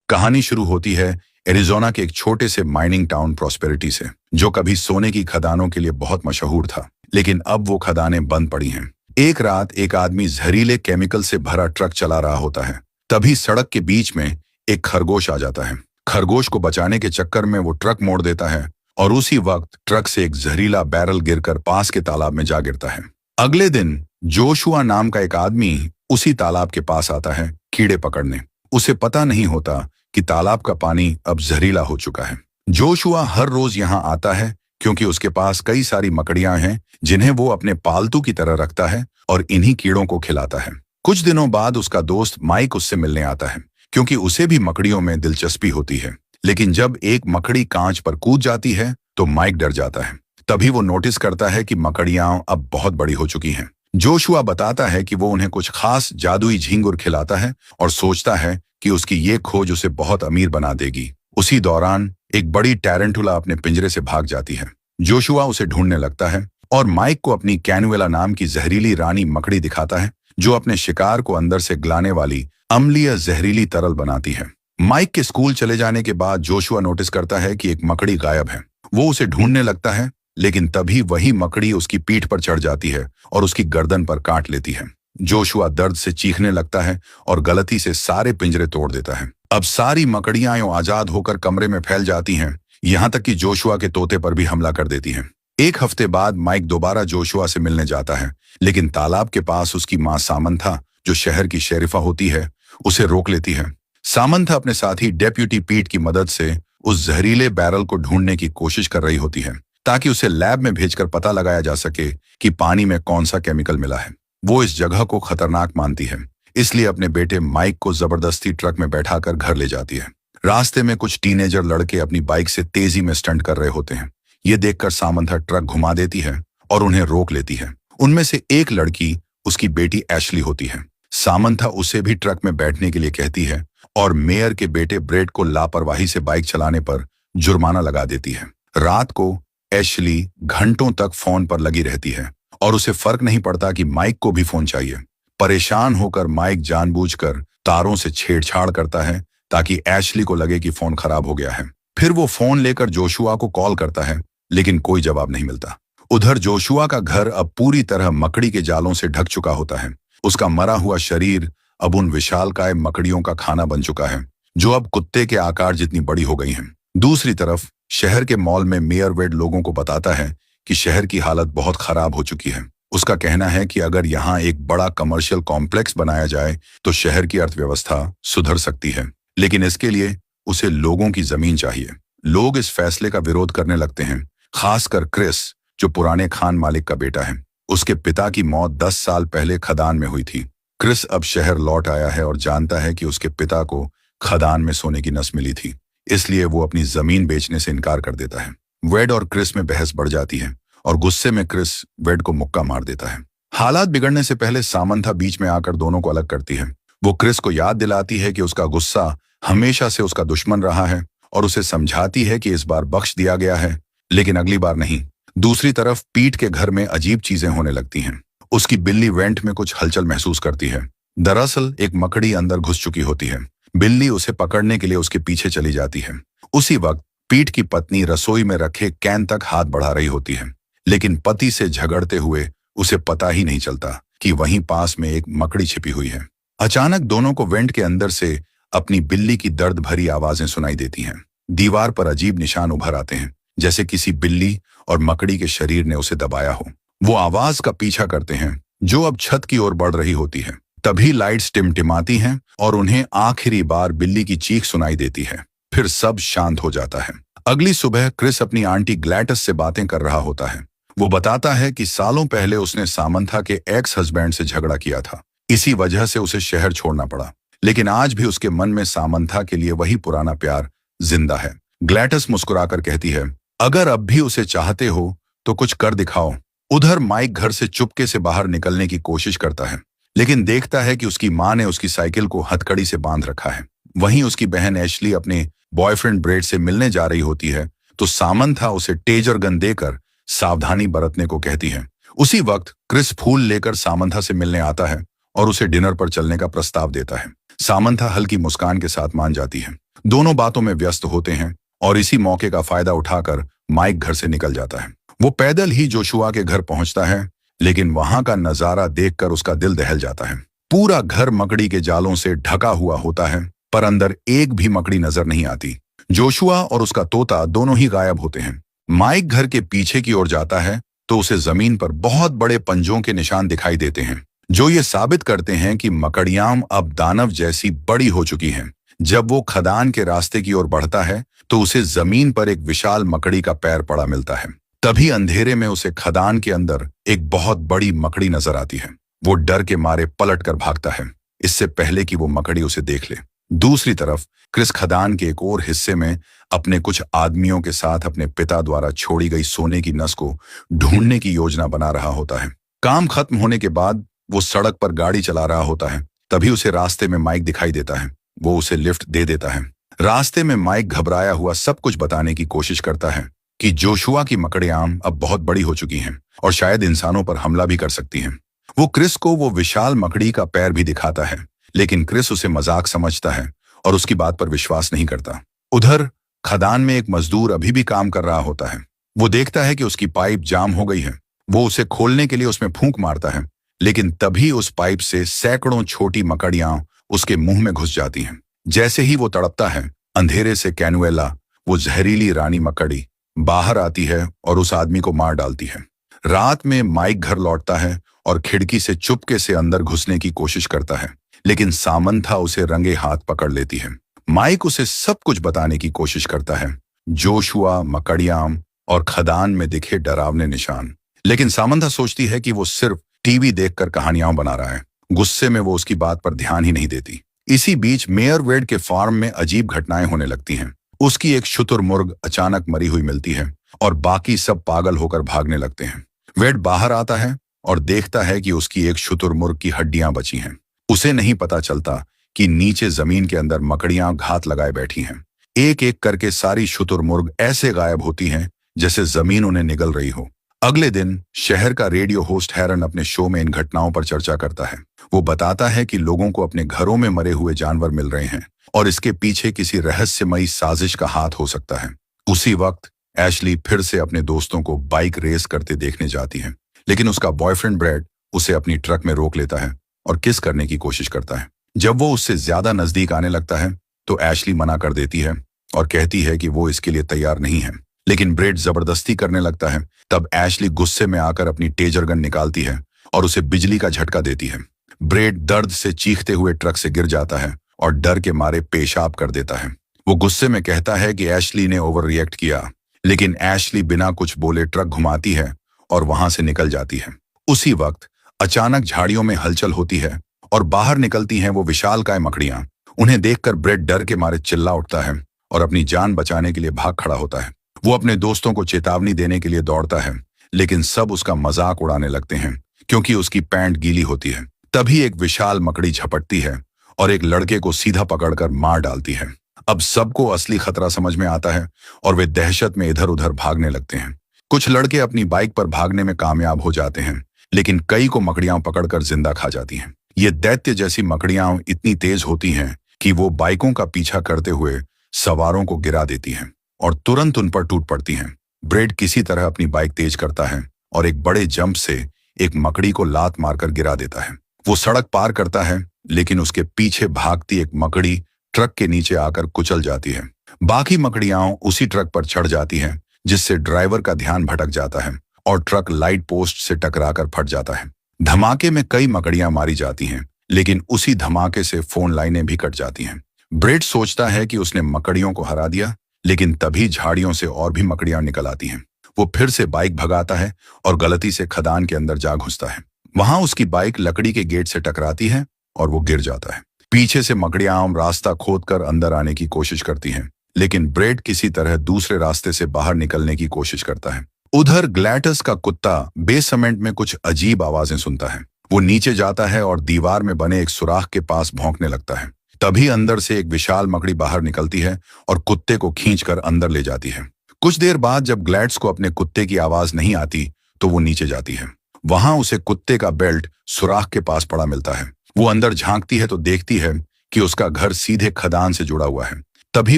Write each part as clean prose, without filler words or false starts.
कहानी शुरू होती है एरिज़ोना के एक छोटे से माइनिंग टाउन प्रॉस्पेरिटी से, जो कभी सोने की खदानों के लिए बहुत मशहूर था, लेकिन अब वो खदानें बंद पड़ी हैं। एक रात एक आदमी जहरीले केमिकल से भरा ट्रक चला रहा होता है। तभी सड़क के बीच में एक खरगोश आ जाता है। खरगोश को बचाने के चक्कर में वो ट्रक मोड़ देता है और उसी वक्त ट्रक से एक जहरीला बैरल गिरकर पास के तालाब में जा गिरता है। अगले दिन जोशुआ नाम का एक आदमी उसी तालाब के पास आता है कीड़े पकड़ने। उसे पता नहीं होता कि तालाब का पानी अब जहरीला हो चुका है। जोशुआ हर रोज यहाँ आता है क्योंकि उसके पास कई सारी मकड़ियां हैं जिन्हें वो अपने पालतू की तरह रखता है और इन्हीं कीड़ों को खिलाता है। कुछ दिनों बाद उसका दोस्त माइक उससे मिलने आता है क्योंकि उसे भी मकड़ियों में दिलचस्पी होती है। लेकिन जब एक मकड़ी कांच पर कूद जाती है तो माइक डर जाता है। तभी वो नोटिस करता है कि मकड़ियां अब बहुत बड़ी हो चुकी हैं। जोशुआ बताता है कि वो उन्हें कुछ खास जादुई झींगुर खिलाता है और सोचता है कि उसकी ये खोज उसे बहुत अमीर बना देगी। उसी दौरान एक बड़ी टैरेंटुला अपने पिंजरे से भाग जाती है। जोशुआ उसे ढूंढने लगता है और माइक को अपनी कैनुएला नाम की जहरीली रानी मकड़ी दिखाता है, जो अपने शिकार को अंदर से गलाने वाली अम्लीय जहरीली तरल बनाती है। माइक के स्कूल चले जाने के बाद जोशुआ नोटिस करता है कि एक मकड़ी गायब है। वो उसे ढूंढने लगता है, लेकिन तभी वही मकड़ी उसकी पीठ पर चढ़ जाती है और उसकी गर्दन पर काट लेती है। जोशुआ दर्द से चीखने लगता है और गलती से सारे पिंजरे तोड़ देता है। अब सारी मकड़ियां यूं आजाद होकर कमरे में फैल जाती हैं, यहाँ तक कि जोशुआ के तोते पर भी हमला कर देती हैं। एक हफ्ते बाद माइक दोबारा जोशुआ से मिलने जाता है, लेकिन तालाब के पास उसकी मां सामंथा, जो शहर की शेरिफा होती है, उसे रोक लेती है। सामंथा अपने साथी डेप्यूटी पीट की मदद से उस जहरीले बैरल को ढूंढने की कोशिश कर रही होती है ताकि उसे लैब में भेजकर पता लगाया जा सके कि पानी में कौन सा केमिकल मिला है। वो इस जगह को खतरनाक मानती है, इसलिए अपने बेटे माइक को जबरदस्ती ट्रक में बैठाकर घर ले जाती है। रास्ते में कुछ टीनेजर लड़के अपनी बाइक से तेजी में स्टंट कर रहे होते हैं। ये देखकर सामंथा ट्रक घुमा देती है और उन्हें रोक लेती है। उनमें से एक लड़की उसकी बेटी एशली होती है। सामंथा उसे भी ट्रक में बैठने के लिए कहती है और मेयर के बेटे ब्रेड को लापरवाही से बाइक चलाने पर जुर्माना लगा देती है। रात को एशली घंटों तक फोन पर लगी रहती है और उसे फर्क नहीं पड़ता कि माइक को भी फोन चाहिए। परेशान होकर माइक जानबूझकर तारों से छेड़छाड़ करता है ताकि एशली को लगे कि फोन खराब हो गया है। फिर वो फोन लेकर जोशुआ को कॉल करता है, लेकिन कोई जवाब नहीं मिलता। उधर जोशुआ का घर अब पूरी तरह मकड़ी के जालों से ढक चुका होता है। उसका मरा हुआ शरीर अब उन विशालकाय मकड़ियों का खाना बन चुका है, जो अब कुत्ते के आकार जितनी बड़ी हो गई हैं। दूसरी तरफ शहर के मॉल में मेयर वेड लोगों को बताता है कि शहर की हालत बहुत खराब हो चुकी है। उसका कहना है कि अगर यहाँ एक बड़ा कमर्शियल कॉम्प्लेक्स बनाया जाए तो शहर की अर्थव्यवस्था सुधर सकती है, लेकिन इसके लिए उसे लोगों की जमीन चाहिए। लोग इस फैसले का विरोध करने लगते हैं, खासकर क्रिस, जो पुराने खान मालिक का बेटा है। उसके पिता की मौत 10 साल पहले खदान में हुई थी। क्रिस अब शहर लौट आया है और जानता है कि उसके पिता को खदान में सोने की नस मिली थी, इसलिए वो अपनी जमीन बेचने से इनकार कर देता है। वेड और क्रिस में बहस बढ़ जाती है और गुस्से में क्रिस वेड को मुक्का मार देता है। हालात बिगड़ने से पहले सामंथा बीच में आकर दोनों को अलग करती है। वो क्रिस को याद दिलाती है कि उसका गुस्सा हमेशा से उसका दुश्मन रहा है और उसे समझाती है कि इस बार बख्श दिया गया है, लेकिन अगली बार नहीं। दूसरी तरफ पीट के घर में अजीब चीजें होने लगती हैं। उसकी बिल्ली वेंट में कुछ हलचल महसूस करती है। दरअसल एक मकड़ी अंदर घुस चुकी होती है। बिल्ली उसे पकड़ने के लिए उसके पीछे चली जाती है। उसी वक्त पीट की पत्नी रसोई में रखे कैन तक हाथ बढ़ा रही होती है, लेकिन पति से झगड़ते हुए उसे पता ही नहीं चलता कि वहीं पास में एक मकड़ी छिपी हुई है। अचानक दोनों को वेंट के अंदर से अपनी बिल्ली की दर्द भरी आवाजें सुनाई देती हैं। दीवार पर अजीब निशान उभर आते हैं, जैसे किसी बिल्ली और मकड़ी के शरीर ने उसे दबाया हो। वो आवाज का पीछा करते हैं, जो अब छत की ओर बढ़ रही होती है। तभी लाइट्स टिमटिमाती हैं और उन्हें आखिरी बार बिल्ली की चीख सुनाई देती है। फिर सब शांत हो जाता है। अगली सुबह क्रिस अपनी आंटी ग्लैटस से बातें कर रहा होता है। वो बताता है कि सालों पहले उसने सामंथा के एक्स हस्बैंड से झगड़ा किया था। इसी वजह से उसे शहर छोड़ना पड़ा, लेकिन आज भी उसके मन में सामंथा के लिए वही पुराना प्यार जिंदा है। ग्लैटस मुस्कुराकर कहती है, अगर अब भी उसे चाहते हो तो कुछ कर दिखाओ। उधर माइक घर से चुपके से बाहर निकलने की कोशिश करता है, लेकिन देखता है कि उसकी मां ने उसकी साइकिल को हथकड़ी से बांध रखा है। वहीं उसकी बहन एशली अपने बॉयफ्रेंड ब्रेड से मिलने जा रही होती है तो सामंथा उसे टेजर गन देकर सावधानी बरतने को कहती है। उसी वक्त क्रिस फूल लेकर सामंथा से मिलने आता है और उसे डिनर पर चलने का प्रस्ताव देता है। सामंथा हल्की मुस्कान के साथ मान जाती है। दोनों बातों में व्यस्त होते हैं और इसी मौके का फायदा उठाकर माइक घर से निकल जाता है। वो पैदल ही जोशुआ के घर पहुंचता है, लेकिन वहां का नजारा देखकर उसका दिल दहल जाता है। पूरा घर मकड़ी के जालों से ढका हुआ होता है, पर अंदर एक भी मकड़ी नजर नहीं आती। जोशुआ और उसका तोता दोनों ही गायब होते हैं। माइक घर के पीछे की ओर जाता है तो उसे जमीन पर बहुत बड़े पंजों के निशान दिखाई देते हैं, जो ये साबित करते हैं कि मकड़ियां अब दानव जैसी बड़ी हो चुकी हैं। जब वो खदान के रास्ते की ओर बढ़ता है तो उसे जमीन पर एक विशाल मकड़ी का पैर पड़ा मिलता है। तभी अंधेरे में उसे खदान के अंदर एक बहुत बड़ी मकड़ी नजर आती है। वो डर के मारे पलट कर भागता है, इससे पहले कि वो मकड़ी उसे देख ले। दूसरी तरफ क्रिस खदान के एक और हिस्से में अपने कुछ आदमियों के साथ अपने पिता द्वारा छोड़ी गई सोने की नस को ढूंढने की योजना बना रहा होता है। काम खत्म होने के बाद वो सड़क पर गाड़ी चला रहा होता है, तभी उसे रास्ते में माइक दिखाई देता है। वो उसे लिफ्ट दे देता है। रास्ते में माइक घबराया हुआ सब कुछ बताने की कोशिश करता है कि जोशुआ की मकड़ियां अब बहुत बड़ी हो चुकी हैं और शायद इंसानों पर हमला भी कर सकती हैं। वो क्रिस को वो विशाल मकड़ी का पैर भी दिखाता है, लेकिन क्रिस उसे मजाक समझता है और उसकी बात पर विश्वास नहीं करता। उधर खदान में एक मजदूर अभी भी काम कर रहा होता है। वो देखता है कि उसकी पाइप जाम हो गई है। वो उसे खोलने के लिए उसमें फूंक मारता है, लेकिन तभी उस पाइप से सैकड़ों छोटी मकड़ियां उसके मुंह में घुस जाती हैं। जैसे ही वो तड़पता है, अंधेरे से कैनुएला, वो जहरीली रानी मकड़ी, बाहर आती है और उस आदमी को मार डालती है। रात में माइक घर लौटता है और खिड़की से चुपके से अंदर घुसने की कोशिश करता है, लेकिन सामंथा उसे रंगे हाथ पकड़ लेती है। माइक उसे सब कुछ बताने की कोशिश करता है, जोशुआ, मकड़ियां और खदान में दिखे डरावने निशान, लेकिन सामंथा सोचती है कि वो सिर्फ टीवी देखकर कहानियां बना रहा है। गुस्से में वो उसकी बात पर ध्यान ही नहीं देती। इसी बीच मेयर वेड के फार्म में अजीब घटनाएं होने लगती हैं। उसकी एक शुतुरमुर्ग अचानक मरी हुई मिलती है और बाकी सब पागल होकर भागने लगते हैं। वेड बाहर आता है और देखता है कि उसकी एक शुतुरमुर्ग की हड्डियां बची हैं। उसे नहीं पता चलता कि नीचे जमीन के अंदर मकड़ियां घात लगाए बैठी हैं। एक एक करके सारी शुतुरमुर्ग ऐसे गायब होती हैं जैसे जमीन उन्हें निगल रही हो। अगले दिन शहर का रेडियो होस्ट हैरन अपने शो में इन घटनाओं पर चर्चा करता है। वो बताता है कि लोगों को अपने घरों में मरे हुए जानवर मिल रहे हैं और इसके पीछे किसी रहस्यमयी साजिश का हाथ हो सकता है। उसी वक्त एशली फिर से अपने दोस्तों को बाइक रेस करते देखने जाती है, लेकिन उसका बॉयफ्रेंड ब्रैड उसे अपनी ट्रक में रोक लेता है और किस करने की कोशिश करता है। जब वो उससे ज्यादा नजदीक आने लगता है तो एशली मना कर देती है और कहती है कि वो इसके लिए तैयार नहीं है, लेकिन ब्रेड जबरदस्ती करने लगता है। तब एशली गुस्से में आकर अपनी टेजर गन निकालती है और उसे बिजली का झटका देती है। ब्रेड दर्द से चीखते हुए ट्रक से गिर जाता है और डर के मारे पेशाब कर देता है। वो गुस्से में कहता है कि एशली ने ओवर रिएक्ट किया, लेकिन एशली बिना कुछ बोले ट्रक घुमाती है और वहां से निकल जाती है। उसी वक्त अचानक झाड़ियों में हलचल होती है और बाहर निकलती हैं वो विशालकाय मकड़ियां। उन्हें देखकर ब्रेड डर के मारे चिल्ला उठता है और अपनी जान बचाने के लिए भाग खड़ा होता है। वो अपने दोस्तों को चेतावनी देने के लिए दौड़ता है, लेकिन सब उसका मजाक उड़ाने लगते हैं क्योंकि उसकी पैंट गीली होती है। तभी एक विशाल मकड़ी झपटती है और एक लड़के को सीधा पकड़कर मार डालती है। अब सबको असली खतरा समझ में आता है और वे दहशत में इधर उधर भागने लगते हैं। कुछ लड़के अपनी बाइक पर भागने में कामयाब हो जाते हैं, लेकिन कई को मकड़ियां पकड़कर जिंदा खा जाती हैं। ये दैत्य जैसी मकड़ियां इतनी तेज होती हैं कि वो बाइकों का पीछा करते हुए सवारों को गिरा देती हैं और तुरंत उन पर टूट पड़ती हैं। ब्रेड किसी तरह अपनी बाइक तेज करता है और एक बड़े जंप से एक मकड़ी को लात मारकर गिरा देता है। वो सड़क पार करता है, लेकिन उसके पीछे भागती एक मकड़ी ट्रक के नीचे आकर कुचल जाती है। बाकी मकड़ियां उसी ट्रक पर चढ़ जाती हैं, जिससे ड्राइवर का ध्यान भटक जाता है और ट्रक लाइट पोस्ट से टकराकर फट जाता है। धमाके में कई मकड़ियां मारी जाती हैं, लेकिन उसी धमाके से फोन लाइनें भी कट जाती हैं। ब्रेड सोचता है कि उसने मकड़ियों को हरा दिया, लेकिन तभी झाड़ियों से और भी मकड़ियां निकल आती हैं। वो फिर से बाइक भगाता है और गलती से खदान के अंदर जा घुसता है। वहां उसकी बाइक लकड़ी के गेट से टकराती है और वो गिर जाता है। पीछे से मकड़ियां रास्ता खोदकर अंदर आने की कोशिश करती हैं, लेकिन ब्रेड किसी तरह दूसरे रास्ते से बाहर निकलने की कोशिश करता है। उधर ग्लैटस का कुत्ता बेसमेंट में कुछ अजीब आवाजें सुनता है। वो नीचे जाता है और दीवार में बने एक सुराख के पास भौंकने लगता है। तभी अंदर से एक विशाल मकड़ी बाहर निकलती है और कुत्ते को खींचकर अंदर ले जाती है। कुछ देर बाद जब ग्लैड्स को अपने कुत्ते की आवाज नहीं आती तो वो नीचे जाती है। वहां उसे कुत्ते का बेल्ट सुराख के पास पड़ा मिलता है। वो अंदर झांकती है तो देखती है कि उसका घर सीधे खदान से जुड़ा हुआ है। तभी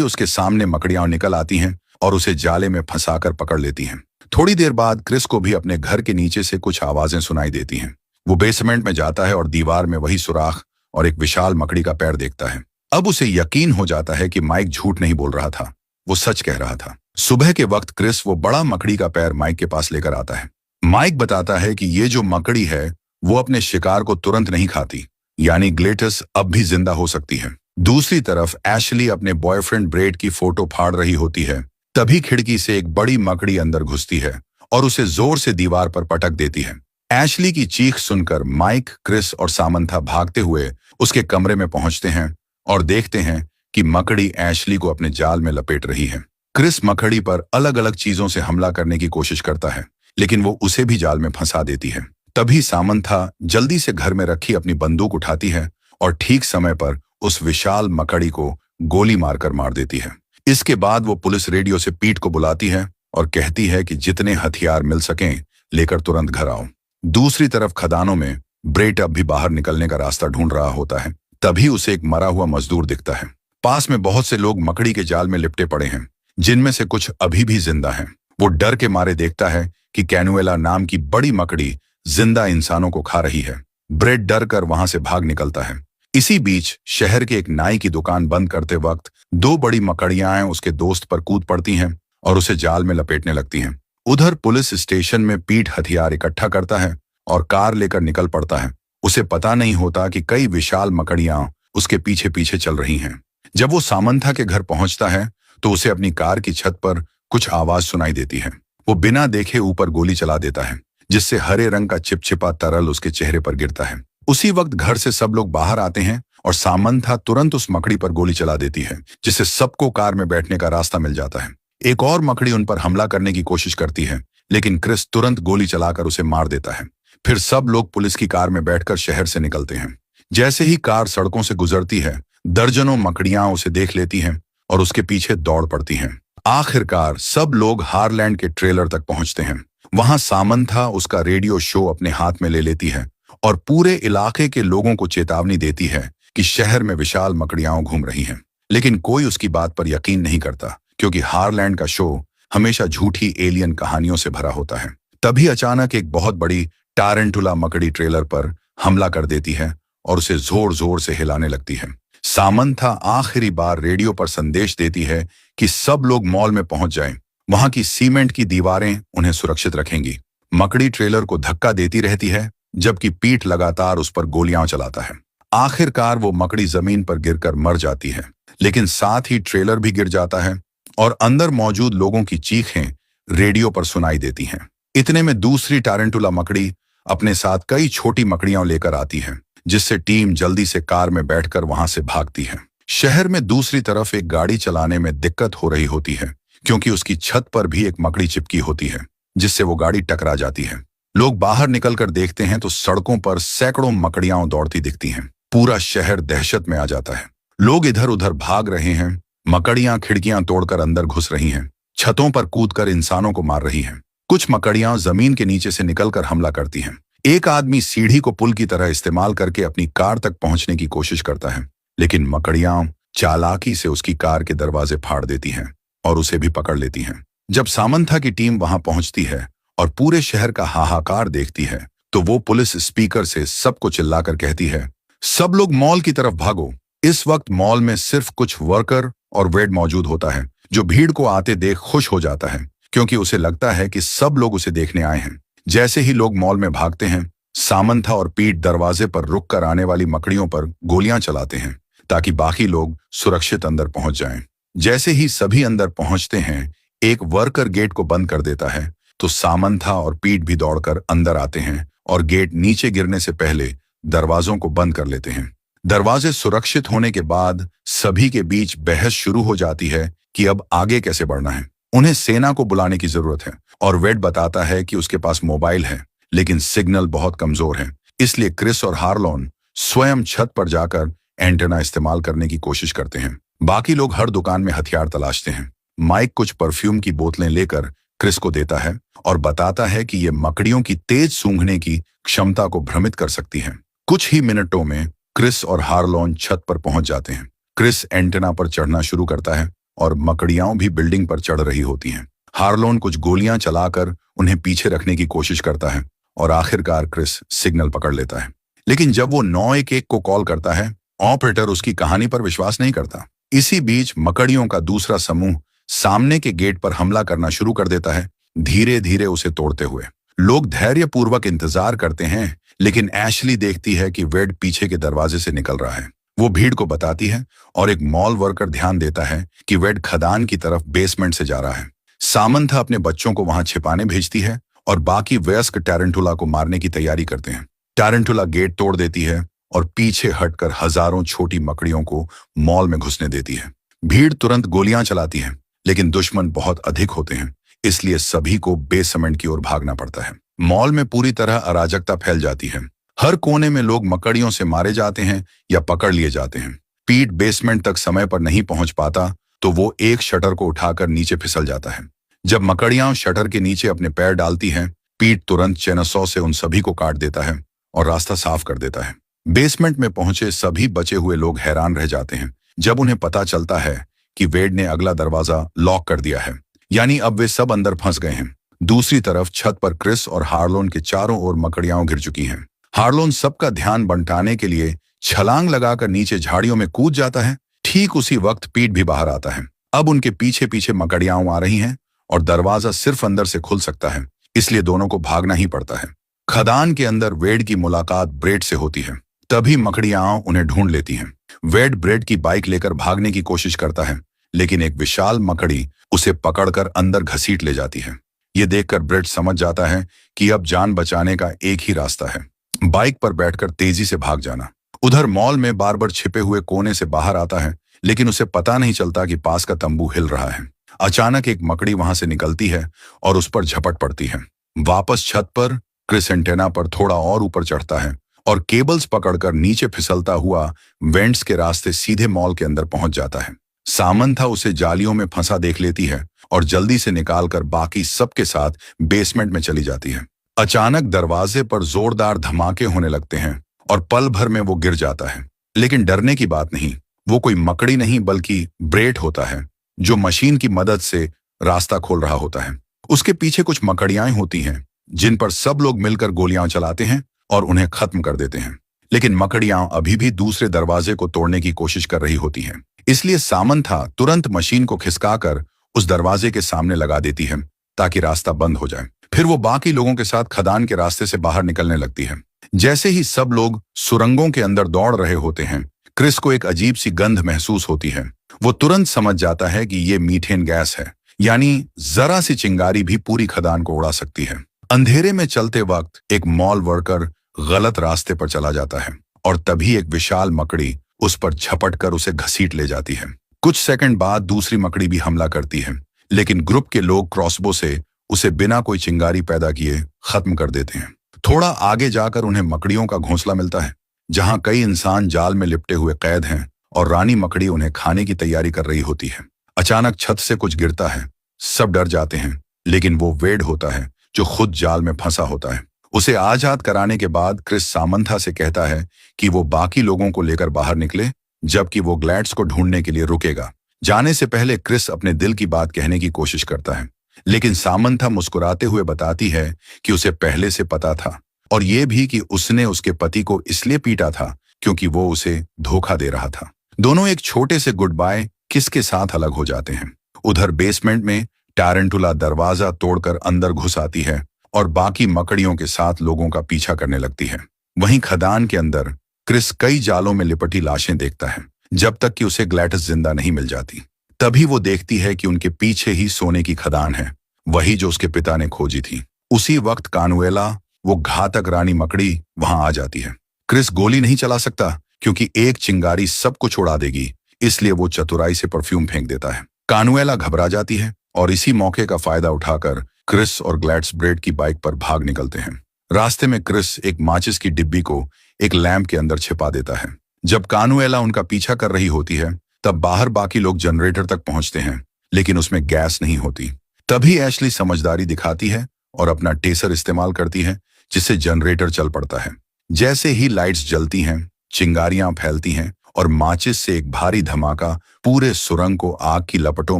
उसके सामने मकड़ियां निकल आती हैं और उसे जाले में फंसाकर पकड़ लेती हैं। थोड़ी देर बाद क्रिस को भी अपने घर के नीचे से कुछ आवाजें सुनाई देती हैं। वो बेसमेंट में जाता है और दीवार में वही सुराख और एक विशाल मकड़ी का पैर देखता है। अब उसे यकीन हो जाता है कि माइक झूठ नहीं बोल रहा था, वो सच कह रहा था। सुबह के वक्त क्रिस वो बड़ा मकड़ी का पैर माइक के पास लेकर आता है। माइक बताता है कि ये जो मकड़ी है वो अपने शिकार को तुरंत नहीं खाती, यानी ग्लेटस अब भी जिंदा हो सकती है। दूसरी तरफ एशली अपने बॉयफ्रेंड ब्रेड की फोटो फाड़ रही होती है। तभी खिड़की से एक बड़ी मकड़ी अंदर घुसती है और उसे जोर से दीवार पर पटक देती है। एशली की चीख सुनकर माइक, क्रिस और सामंथा भागते हुए उसके कमरे में पहुंचते हैं और देखते हैं कि मकड़ी एशली को अपने जाल में लपेट रही है। क्रिस मकड़ी पर अलग अलग चीजों से हमला करने की कोशिश करता है, लेकिन वो उसे भी जाल में फंसा देती है। तभी सामंथा जल्दी से घर में रखी अपनी बंदूक उठाती है और ठीक समय पर उस विशाल मकड़ी को गोली मारकर मार देती है। इसके बाद वो पुलिस रेडियो से पीट को बुलाती है और कहती है कि जितने हथियार मिल सकें लेकर तुरंत घर आओ। दूसरी तरफ खदानों में ब्रेट अब भी बाहर निकलने का रास्ता ढूंढ रहा होता है। तभी उसे एक मरा हुआ मजदूर दिखता है। पास में बहुत से लोग मकड़ी के जाल में लिपटे पड़े हैं, जिनमें से कुछ अभी भी जिंदा हैं। वो डर के मारे देखता है कि कैनुएला नाम की बड़ी मकड़ी जिंदा इंसानों को खा रही है। ब्रेट डर कर वहां से भाग निकलता है। इसी बीच शहर के एक नाई की दुकान बंद करते वक्त दो बड़ी मकड़ियां उसके दोस्त पर कूद पड़ती हैं और उसे जाल में लपेटने लगती हैं। उधर पुलिस स्टेशन में पीट हथियार इकट्ठा करता है और कार लेकर निकल पड़ता है। उसे पता नहीं होता कि कई विशाल मकड़ियां उसके पीछे पीछे चल रही हैं। जब वो सामंथा के घर पहुंचता है तो उसे अपनी कार की छत पर कुछ आवाज सुनाई देती है। वो बिना देखे ऊपर गोली चला देता है, जिससे हरे रंग का चिपचिपा तरल उसके चेहरे पर गिरता है। उसी वक्त घर से सब लोग बाहर आते हैं और सामंथा तुरंत उस मकड़ी पर गोली चला देती है, जिससे सबको कार में बैठने का रास्ता मिल जाता है। एक और मकड़ी उन पर हमला करने की कोशिश करती है, लेकिन क्रिस तुरंत गोली चलाकर उसे मार देता है। फिर सब लोग पुलिस की कार में बैठकर शहर से निकलते हैं। जैसे ही कार सड़कों से गुजरती है, दर्जनों मकड़ियां उसे देख लेती हैं और उसके पीछे दौड़ पड़ती हैं। आखिरकार सब लोग हारलैंड के ट्रेलर तक पहुंचते हैं। वहां सामंथा उसका रेडियो शो अपने हाथ में ले लेती है और पूरे इलाके के लोगों को चेतावनी देती है कि शहर में विशाल मकड़ियां घूम रही हैं। लेकिन कोई उसकी बात पर यकीन नहीं करता, क्योंकि हारलैंड का शो हमेशा झूठी एलियन कहानियों से भरा होता है। तभी अचानक एक बहुत बड़ी टारंटुला मकड़ी ट्रेलर पर हमला कर देती है और उसे जोर जोर से हिलाने लगती है। सामंथा आखिरी बार रेडियो पर संदेश देती है कि सब लोग मॉल में पहुंच जाएं। वहां की सीमेंट की दीवारें उन्हें सुरक्षित रखेंगी। मकड़ी ट्रेलर को धक्का देती रहती है, जबकि पीठ लगातार उस पर गोलियां चलाता है। आखिरकार वो मकड़ी जमीन पर गिरकर मर जाती है, लेकिन साथ ही ट्रेलर भी गिर जाता है और अंदर मौजूद लोगों की चीखें रेडियो पर सुनाई देती हैं। इतने में दूसरी टारंटुला मकड़ी अपने साथ कई छोटी मकड़ियां लेकर आती है, जिससे टीम जल्दी से कार में बैठकर वहां से भागती है। शहर में दूसरी तरफ एक गाड़ी चलाने में दिक्कत हो रही होती है, क्योंकि उसकी छत पर भी एक मकड़ी चिपकी होती है, जिससे वो गाड़ी टकरा जाती है। लोग बाहर निकलकर देखते हैं तो सड़कों पर सैकड़ों मकड़ियां दौड़ती दिखती हैं। पूरा शहर दहशत में आ जाता है। लोग इधर उधर भाग रहे हैं। मकड़ियां खिड़कियां तोड़कर अंदर घुस रही हैं, छतों पर कूदकर इंसानों को मार रही हैं। कुछ मकड़ियां जमीन के नीचे से निकलकर हमला करती हैं। एक आदमी सीढ़ी को पुल की तरह इस्तेमाल करके अपनी कार तक पहुंचने की कोशिश करता है, लेकिन मकड़ियां चालाकी से उसकी कार के दरवाजे फाड़ देती हैं और उसे भी पकड़ लेती हैं। जब सामंथा की टीम वहां पहुंचती है और पूरे शहर का हाहाकार देखती है, तो वो पुलिस स्पीकर से सबको चिल्लाकर कहती है, सब लोग मॉल की तरफ भागो। इस वक्त मॉल में सिर्फ कुछ वर्कर और वेड मौजूद होता है, जो भीड़ को आते देख खुश हो जाता है, क्योंकि उसे लगता है कि सब लोग उसे देखने आए हैं। जैसे ही लोग मॉल में भागते हैं, सामंथा और पीट दरवाजे पर रुककर आने वाली मकड़ियों पर गोलियां चलाते हैं, ताकि बाकी लोग सुरक्षित अंदर पहुंच जाएं। जैसे ही सभी अंदर पहुंचते हैं, एक वर्कर गेट को बंद कर देता है, तो सामंथा और पीट भी दौड़कर अंदर आते हैं और गेट नीचे गिरने से पहले दरवाजों को बंद कर लेते हैं। दरवाजे सुरक्षित होने के बाद सभी के बीच बहस शुरू हो जाती है कि अब आगे कैसे बढ़ना है। उन्हें सेना को बुलाने की जरूरत है और वेड बताता है कि उसके पास मोबाइल है, लेकिन सिग्नल बहुत कमजोर है। इसलिए क्रिस और हार्लोन स्वयं छत पर जाकर एंटेना इस्तेमाल करने की कोशिश करते हैं। बाकी लोग हर दुकान में हथियार तलाशते हैं। माइक कुछ परफ्यूम की बोतलें लेकर क्रिस को देता है और बताता है कि ये मकड़ियों की तेज सूंघने की क्षमता को भ्रमित कर सकती है। कुछ ही मिनटों में क्रिस और हार्लोन छत पर पहुंच जाते हैं। क्रिस एंटेना पर चढ़ना शुरू करता है और मकड़ियां भी बिल्डिंग पर चढ़ रही होती हैं। हार्लोन कुछ गोलियां चलाकर उन्हें पीछे रखने की कोशिश करता है और आखिरकार क्रिस सिग्नल पकड़ लेता है। लेकिन जब वो 911 को कॉल करता है, ऑपरेटर उसकी कहानी पर विश्वास नहीं करता। इसी बीच मकड़ियों का दूसरा समूह सामने के गेट पर हमला करना शुरू कर देता है, धीरे धीरे उसे तोड़ते हुए। लोग धैर्यपूर्वक इंतजार करते हैं, लेकिन एशली देखती है कि वेड पीछे के दरवाजे से निकल रहा है। वो भीड़ को बताती है और एक मॉल वर्कर ध्यान देता है कि वेड खदान की तरफ बेसमेंट से जा रहा है। सामंथा अपने बच्चों को वहां छिपाने भेजती है और बाकी वयस्क टैरेंटुला को मारने की तैयारी करते हैं। टैरेंटुला गेट तोड़ देती है और पीछे हटकर हजारों छोटी मकड़ियों को मॉल में घुसने देती है। भीड़ तुरंत गोलियां चलाती है, लेकिन दुश्मन बहुत अधिक होते हैं, इसलिए सभी को बेसमेंट की ओर भागना पड़ता है। मॉल में पूरी तरह अराजकता फैल जाती है। हर कोने में लोग मकड़ियों से मारे जाते हैं या पकड़ लिए जाते हैं। पीट बेसमेंट तक समय पर नहीं पहुंच पाता तो वो एक शटर को उठाकर नीचे फिसल जाता है। जब मकड़ियां शटर के नीचे अपने पैर डालती हैं, पीट तुरंत चेनसॉ से उन सभी को काट देता है और रास्ता साफ कर देता है। बेसमेंट में पहुंचे सभी बचे हुए लोग हैरान रह जाते हैं जब उन्हें पता चलता है कि वेड ने अगला दरवाजा लॉक कर दिया है, यानी अब वे सब अंदर फंस गए हैं। दूसरी तरफ छत पर क्रिस और हार्लोन के चारों ओर मकड़ियां घिर चुकी हैं। हार्लोन सबका ध्यान बंटाने के लिए छलांग लगाकर नीचे झाड़ियों में कूद जाता है। ठीक उसी वक्त पीट भी बाहर आता है। अब उनके पीछे पीछे मकड़ियां आ रही हैं और दरवाजा सिर्फ अंदर से खुल सकता है, इसलिए दोनों को भागना ही पड़ता है। खदान के अंदर वेड की मुलाकात ब्रेड से होती है। तभी मकड़ियां उन्हें ढूंढ लेती हैं। वेड ब्रेड की बाइक लेकर भागने की कोशिश करता है, लेकिन एक विशाल मकड़ी उसे पकड़कर अंदर घसीट ले जाती है। ये देखकर ब्रेड समझ जाता है कि अब जान बचाने का एक ही रास्ता है, बाइक पर बैठकर तेजी से भाग जाना। उधर मॉल में बार्बर छिपे हुए कोने से बाहर आता है, लेकिन उसे पता नहीं चलता कि पास का तंबू हिल रहा है। अचानक एक मकड़ी वहां से निकलती है और उस पर झपट पड़ती है। वापस छत पर क्रिस एंटेना पर थोड़ा और ऊपर चढ़ता है और केबल्स पकड़कर नीचे फिसलता हुआ वेंट्स के रास्ते सीधे मॉल के अंदर पहुंच जाता है। सामंथा उसे जालियों में फंसा देख लेती है और जल्दी से निकालकर बाकी सबके साथ बेसमेंट में चली जाती है। अचानक दरवाजे पर जोरदार धमाके होने लगते हैं और पल भर में वो गिर जाता है। लेकिन डरने की बात नहीं, वो कोई मकड़ी नहीं बल्कि ब्रेड होता है, जो मशीन की मदद से रास्ता खोल रहा होता है। उसके पीछे कुछ मकड़ियां होती हैं जिन पर सब लोग मिलकर गोलियां चलाते हैं और उन्हें खत्म कर देते हैं। लेकिन मकड़ियां अभी भी दूसरे दरवाजे को तोड़ने की कोशिश कर रही होती हैं, इसलिए सामंथा तुरंत मशीन को खिसकाकर उस दरवाजे के सामने लगा देती है ताकि रास्ता बंद हो जाए। फिर वो बाकी लोगों के साथ खदान के रास्ते से बाहर निकलने लगती है। जैसे ही सब लोग सुरंगों के अंदर दौड़ रहे होते हैं, क्रिस को एक अजीब सी गंध महसूस होती है। वो तुरंत समझ जाता है कि ये मीथेन गैस है, यानी जरा सी चिंगारी भी पूरी खदान को उड़ा सकती है। अंधेरे में चलते वक्त एक मॉल वर्कर गलत रास्ते पर चला जाता है और तभी एक विशाल मकड़ी उस पर झपट कर उसे घसीट ले जाती है। कुछ सेकंड बाद दूसरी मकड़ी भी हमला करती है, लेकिन ग्रुप के लोग क्रॉसबो से उसे बिना कोई चिंगारी पैदा किए खत्म कर देते हैं। थोड़ा आगे जाकर उन्हें मकड़ियों का घोंसला मिलता है, जहां कई इंसान जाल में लिपटे हुए कैद हैं और रानी मकड़ी उन्हें खाने की तैयारी कर रही होती है। अचानक छत से कुछ गिरता है, सब डर जाते हैं, लेकिन वो वेड होता है जो खुद जाल में फंसा होता है। उसे आजाद कराने के बाद क्रिस सामंथा से कहता है कि वो बाकी लोगों को लेकर बाहर निकले, जबकि वो ग्लैड्स को ढूंढने के लिए रुकेगा। जाने से पहले क्रिस अपने दिल की बात कहने की कोशिश करता है, लेकिन सामंथा मुस्कुराते हुए बताती है कि उसे पहले से पता था, और ये भी कि उसने उसके पति को इसलिए पीटा था क्योंकि वो उसे धोखा दे रहा था। दोनों एक छोटे से गुड बाय किस के साथ अलग हो जाते हैं। उधर बेसमेंट में टैरेंटुला दरवाजा तोड़कर अंदर घुस आती है और बाकी मकड़ियों के साथ लोगों का पीछा करने लगती है। वहीं खदान के अंदर क्रिस कई जालों में लिपटी लाशें देखता है, जब तक कि उसे ग्लैटिस जिंदा नहीं मिल जाती। तभी वो देखती है कि उनके पीछे ही सोने की खदान है, वही जो उसके पिता ने खोजी थी। उसी वक्त कानुएला, वो घातक रानी मकड़ी, वहां आ जाती है। क्रिस गोली नहीं चला सकता क्योंकि एक चिंगारी सब कुछ उड़ा देगी, इसलिए वो चतुराई से परफ्यूम फेंक देता है। कानुएला घबरा जाती है और इसी मौके का फायदा उठाकर क्रिस और ग्लैड्स ब्रेड की बाइक पर भाग निकलते हैं। रास्ते में क्रिस एक माचिस की डिब्बी को एक लैंप के अंदर छिपा देता है। जब कानुएला उनका पीछा कर रही होती है, तब बाहर बाकी लोग जनरेटर तक पहुंचते हैं, लेकिन उसमें गैस नहीं होती। तभी एशली समझदारी दिखाती है और अपना टेसर इस्तेमाल करती है, जिससे जनरेटर चल पड़ता है। जैसे ही लाइट्स जलती हैं, चिंगारियां फैलती हैं और माचिस से एक भारी धमाका पूरे सुरंग को आग की लपटों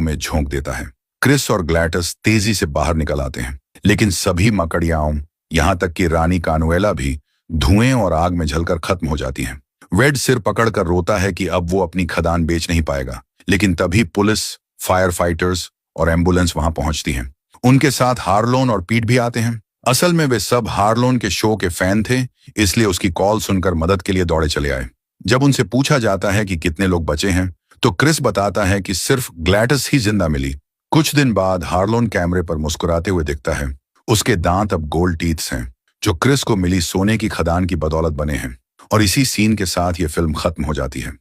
में झोंक देता है। क्रिस और ग्लैटस तेजी से बाहर निकल आते हैं, लेकिन सभी मकड़ियाओं, यहां तक कि रानी कानुएला भी धुएं और आग में जलकर खत्म हो जाती हैं। वेड सिर पकड़कर रोता है कि अब वो अपनी खदान बेच नहीं पाएगा, लेकिन तभी पुलिस, फायर फाइटर्स और एम्बुलेंस वहां पहुंचती हैं। उनके साथ हार्लोन और पीट भी आते हैं। असल में वे सब हार्लोन के शो के फैन थे, इसलिए उसकी कॉल सुनकर मदद के लिए दौड़े चले आए। जब उनसे पूछा जाता है कि कितने लोग बचे हैं, तो क्रिस बताता है कि सिर्फ ग्लैटस ही जिंदा मिली। कुछ दिन बाद हार्लोन कैमरे पर मुस्कुराते हुए दिखता है। उसके दांत अब गोल्ड टीथ्स हैं, जो क्रिस को मिली सोने की खदान की बदौलत बने हैं। और इसी सीन के साथ ये फिल्म खत्म हो जाती है।